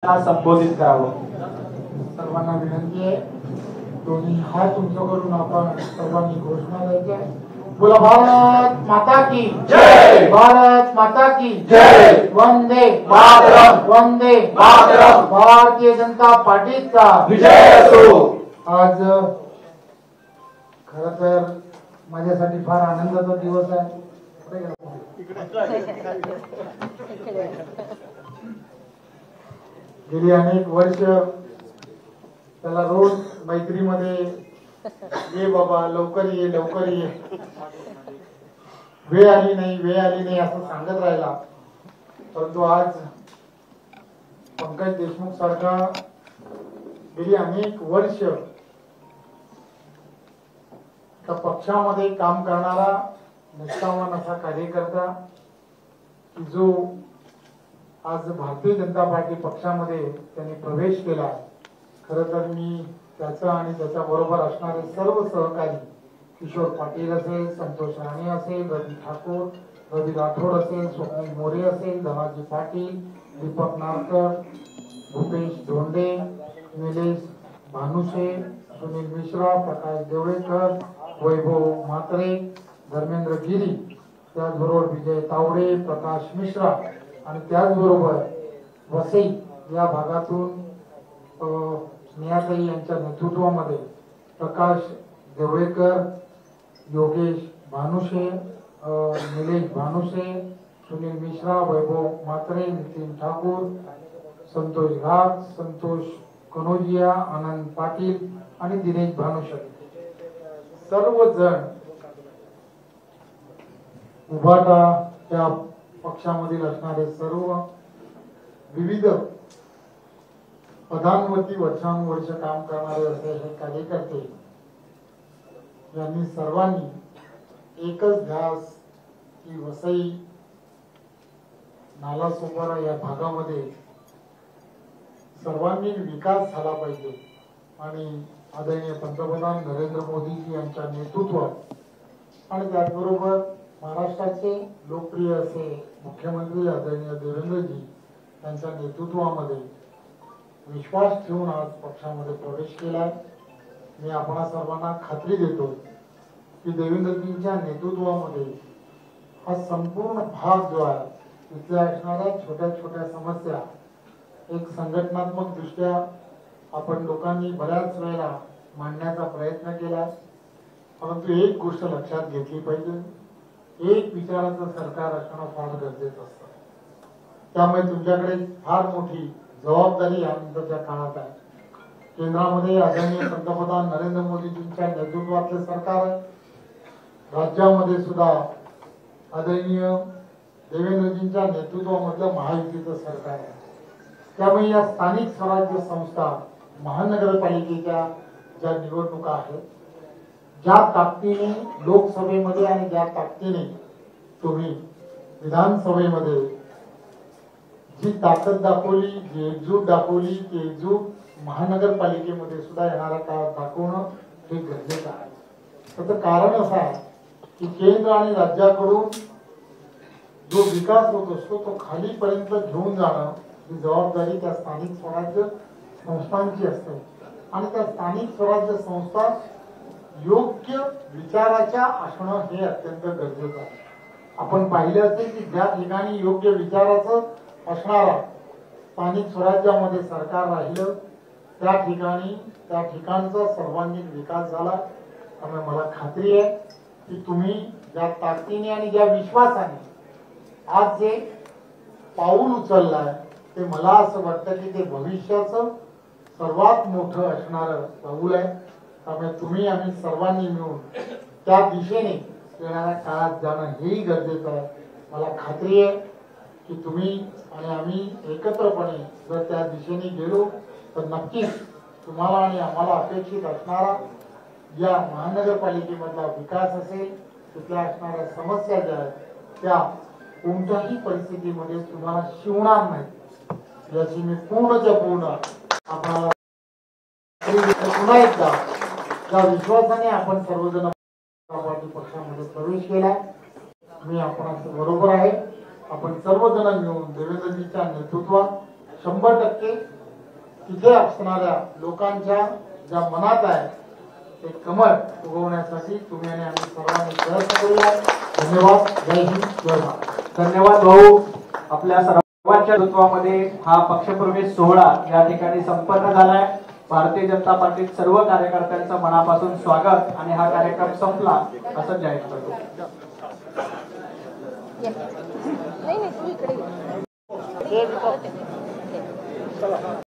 संबोधित करावं। सर्वांना विनंती आहे, दोन्ही हात उंच करून आपण सर्वांनी घोषणा द्यायची आहे। बोला भारत माता की जय, भारत माता की जय, वंदे मातरम, वंदे मातरम। भारतीय जनता पार्टीचा विजय असो। आज खरं तर माझ्यासाठी फार आनंदाचा दिवस आहे। गेली अनेक वर्ष त्याला रोज मैत्रीमध्ये ये बाबा लवकर ये लवकर ये, वेळ आली नाही असं सांगत राहिला। परंतु आज पंकज देशमुख सारखा गेली अनेक वर्ष त्या पक्षामध्ये काम करणारा निष्ठावान असा कार्यकर्ता जो आज भारतीय जनता पार्टी पक्षामध्ये त्यांनी प्रवेश केला। खरं तर मी त्याचा आणि त्याच्या बरोबर असणारे सर्व सहकारी किशोर पाटील असेल, संतोष राणे असेल, रवी ठाकूर, रवी राठोड असेल, स्वप्नील मोरे असेल, धनाजी पाटील, दीपक नारकर, भूपेश धोंडे, निलेश भानुशे, सुनील मिश्रा, प्रकाश देवळेकर, वैभव म्हात्रे, धर्मेंद्र गिरी, त्याचबरोबर विजय तावडे, प्रकाश मिश्रा आणि त्याचबरोबर वसई या भागातून स्नेहाताई यांच्या नेतृत्वामध्ये प्रकाश देवळेकर, योगेश भानुशे, निलेश भानुशे, सुनील मिश्रा, वैभव म्हात्रे, नितीन ठाकूर, संतोष घाग, संतोष कनोजिया, आनंद पाटील आणि दिनेश भानुशे सर्वजण उभाटा त्या पक्षामधील असणारे सर्व विविध पदांवरती वर्षानुवर्ष काम करणारे असे हे कार्यकर्ते यांनी सर्वांनी एकच ध्यास की वसई नालासोपारा या भागामध्ये सर्वांनी विकास झाला पाहिजे आणि आदरणीय पंतप्रधान नरेंद्र मोदीजी यांच्या नेतृत्वात आणि त्याचबरोबर महाराष्ट्राचे लोकप्रिय असे मुख्यमंत्री आदरणीय देवेंद्रजी यांच्या नेतृत्वामध्ये विश्वास ठेवून आज पक्षामध्ये प्रवेश केला। मी आपणा सर्वांना खात्री देतो की देवेंद्रजींच्या नेतृत्वामध्ये हा संपूर्ण भाग जो आहे तिथल्या असणाऱ्या छोट्या छोट्या समस्या एक संघटनात्मक दृष्ट्या आपण लोकांनी बऱ्याच वेळेला मांडण्याचा प्रयत्न केला। परंतु एक गोष्ट लक्षात घेतली पाहिजे, एक विचाराचं सरकार असणं फार गरजेचं असतं। त्यामुळे तुमच्याकडे फार मोठी जबाबदारी यानंतरच्या काळात आहे। केंद्रामध्ये आदरणीय पंतप्रधान नरेंद्र मोदीजींच्या नेतृत्वातले सरकार आहे, राज्यामध्ये सुद्धा आदरणीय देवेंद्रजींच्या नेतृत्वामधलं महायुतीचं सरकार आहे। त्यामुळे या स्थानिक स्वराज्य संस्था महानगरपालिकेच्या ज्या निवडणुका आहेत, ज्या ताकदीने लोकसभेमध्ये आणि ज्या ताकदीने तुम्ही विधानसभेमध्ये जी ताकद दाखवली, जी एकजूट दाखवली, ती एकजूट महानगरपालिकेमध्ये सुद्धा येणाऱ्या काळात दाखवणं हे गरजेचं आहे। त्याचं कारण असं आहे की केंद्र आणि राज्याकडून जो विकास होत असतो तो खालीपर्यंत घेऊन जाणं ही जबाबदारी त्या स्थानिक स्वराज्य संस्थांची असते आणि त्या स्थानिक स्वराज्य संस्था योग्य विचाराच्या असणं हे अत्यंत गरजेचं आहे। आपण पाहिलं असेल की ज्या ठिकाणी योग्य विचाराचं असणारा स्थानिक स्वराज्यामध्ये सरकार राहिलं त्या ठिकाणचा सर्वांगीण विकास झाला। त्यामुळे मला खात्री आहे की तुम्ही ज्या ताकदीने आणि ज्या विश्वासाने आज जे पाऊल उचललाय ते मला असं वाटतं की ते भविष्याचं सर्वात मोठं असणारं पाऊल आहे। त्यामुळे तुम्ही आम्ही सर्वांनी मिळून त्या दिशेने येणाऱ्या काळात जाणं हेही गरजेचं आहे। मला खात्री आहे की तुम्ही आणि आम्ही एकत्रपणे जर त्या दिशेने गेलो तर नक्कीच तुम्हाला आणि आम्हाला अपेक्षित असणारा या महानगरपालिकेमधला विकास असेल, तिथल्या असणाऱ्या समस्या ज्या आहेत त्या कोणत्याही परिस्थितीमध्ये तुम्हाला शिवणार नाही याची मी पूर्णच्या पूर्ण आपल्याला पुन्हा एकदा त्या विश्वासाने आपण सर्वजण पार्टी पक्षामध्ये प्रवेश केला। मी आपण बरोबर आहे, आपण सर्वजण मिळून देवेंद्रजींच्या नेतृत्वात 100% तिथे असणाऱ्या लोकांच्या ज्या मनात आहे ते कमळ उगवण्यासाठी तुम्ही आणि आम्ही सर्वांनी प्रयत्न करूया. धन्यवाद. जय हिंद, जय महाराष्ट्र. धन्यवाद भाऊ. आपल्या सर्वांच्या नेतृत्वामध्ये हा पक्षप्रवेश सोहळा या ठिकाणी संपन्न झालाय. भारतीय जनता पार्टी सर्व कार्यकर्त्यांचं मनापासून स्वागत आणि हा कार्यक्रम संपला असं जाहीर करतो. नाही तू इकडे